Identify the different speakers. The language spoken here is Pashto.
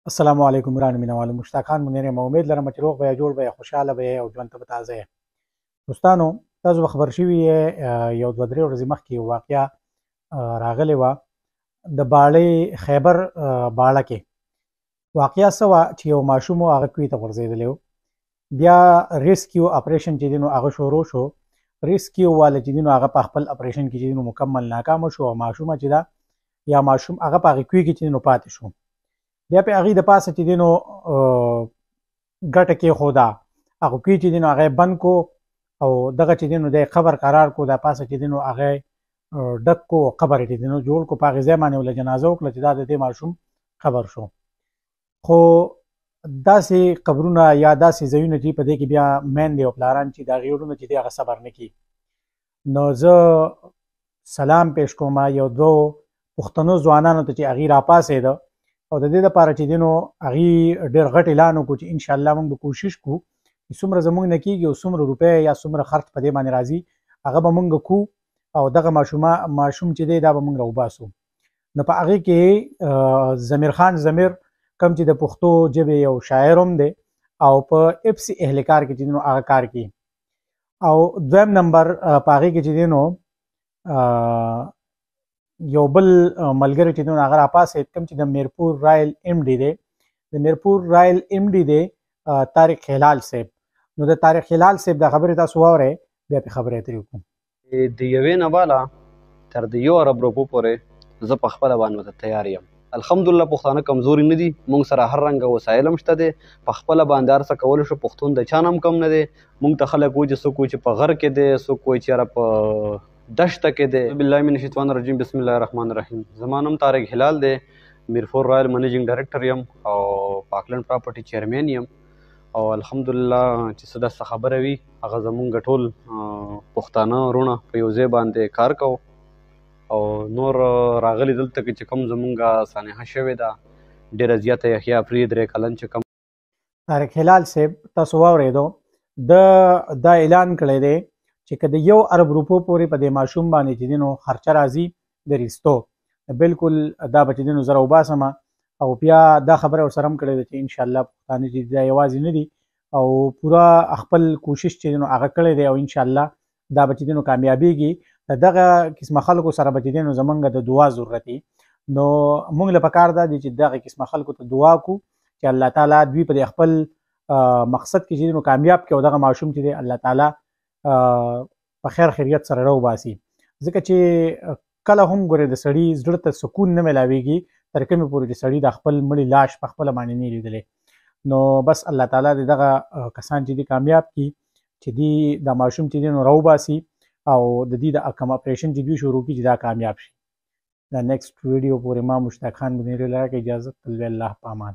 Speaker 1: السلام علیکم ګرانو مینوالو. مشتاق خان منیر یم. امید لرم چې روغ به یې، جوړ به یې، خوشحاله به یې او ژوند ته به تازه یې. دوستانو، تاسو به خبر شوي یې یو دوه درې ورځې مخکې یو واقعه راغلې وه د باړې خیبر باړه کې. واقعه څه وه چې یو ماشوم و، هغه کوهي ته غورځېدلی و. بیا ریسکیو اپریشن چې دی نو هغه شروع شو. ریسکیو والا چې دی نو هغه په خپل اپریشن کې چې دی نو مکمل ناکامه شو او ماشومه چې ده یا ماشوم هغه په هغې کوهي کې چې دی نو پاتې شو. بیا په هغې د پاسه چې دی نو ګټه کېښوده، هغه کوهي چې دی نو هغه یې بند کو او دغه چې دی نو دی قبر قرار کو. دا پاسه چې دی نو هغه یې ډک کو، قبر یې چې دی نو جوړ کو. په هغې ځای باندې ورله جنازه وکړه چې دا د دې ماشوم قبر شو. خو داسې قبرونه یا داسې ځایونه چې په دې کې بیا میندې او پلاران چې د هغې وروڼه چې دی هغه صبر نه کړي. نو زه سلام پیش کوم یو دوو پښتنو ځوانانو ته چې هغې راپاڅېده او د دې دپاره چې دی نو هغې ډېر غټ اعلان وکړو چې انشاءالله موږ به کوشش کوو چې څومره زموږ نه کېږي او څومره روپۍ یا څومره خرڅ په دې باندې راځي هغه به موږ کوو او دغه ماشوم چې دی دا به موږ راوباسو. نو په هغې کې ضمیر خان ضمیر کوم چې د پښتو ژبې یو شاعر هم دی او په اپس اهلکار کې چې دی نو هغه کار کوي. او دویم نمبر په هغې کې چې دی نو یو بل ملګری چې دی نو هغه راپاڅېد، کوم چې د میرپور رایل ایم ډي دی، د میرپور رایل ایم ډي دی طارق هلال صاحب. نو د طارق هلال صاحب دا خبرې تاسو واورئ، بیا پې خبرې اترې وکړو.
Speaker 2: د یوې نه بالا تر د 1 ارب روپو پورې زه په خپله باندې ورته تیار یم. الحمدلله پښتانه کمزوري نه دي، موږ سره هر رنګه وسایل هم شته دی، په خپله باندې هر څه کولی شو. پښتون د چا نه هم کم نه دی. موږ ته خلک وایي چې څوک وایي چې په غر کې دی، څوک وایي چې یاره په دشته کې دی. بالله من الشیطان الرجیم، بسم الله الرحمن الرحیم. زما نوم طارق هلال دی، میرپور رایل منیجنګ ډایرکټر یم او پاکلند پراپرټي چیرمین یم. او الحمدلله چې څه داسې خبره وي هغه زمونږ ټول پښتانه وروڼه په یو ځای باندې کار کوو او نور راغلي دلته کې چې کوم زمونږ سانحه شوې ده ډېره زیاته یحیی افرید 3 کلن چې کوم
Speaker 1: طارق هلال صاحب تاسو واورېدو، دا اعلان کړی دی چې که د 1 ارب روپو پورې په دې ماشوم باندې چې دی نو خرچه راځي د ریستو، بلکل دا به چې دی نو زه راوباسم. او بیا دا خبره ورسره هم کړې ده چې انشاءالله پښتانه چې دا یوازې نه دي او پوره خپل کوشش چې دی نو هغه کړی دی او انشاءالله دا به چې دی نو کامیابیږي. د دغه قسمه خلکو سره به چې دی نو زمونږ د دعا ضرورت وي. نو موږ له پکار دا دی چې دغه قسمه خلکو ته دعا کړو چې الله تعالی دوی په خپل مقصد کې چې دی نو کامیاب کړي او دغه ماشوم چې دی الله تعالی په خیر خیریت سره راوباسي. ځکه چې کله هم ګورې د سړي زړه ته سکون نه میلاویږي تر کومې پورې چې سړي د خپل مړي لاش په خپله باندې نه لیدلی. نو بس الله تعالی د دغه کسان چې دي کامیاب کړي چې دی دا ماشوم چې دی نو راوباسي او د دې د کوم اپریشن چې دوی شروع کړي چې دا کامیاب شي. دا نیکسټ ویډیو پورې ما مشتاق خان منیر لره کې اجازه تلوي. الله په امان.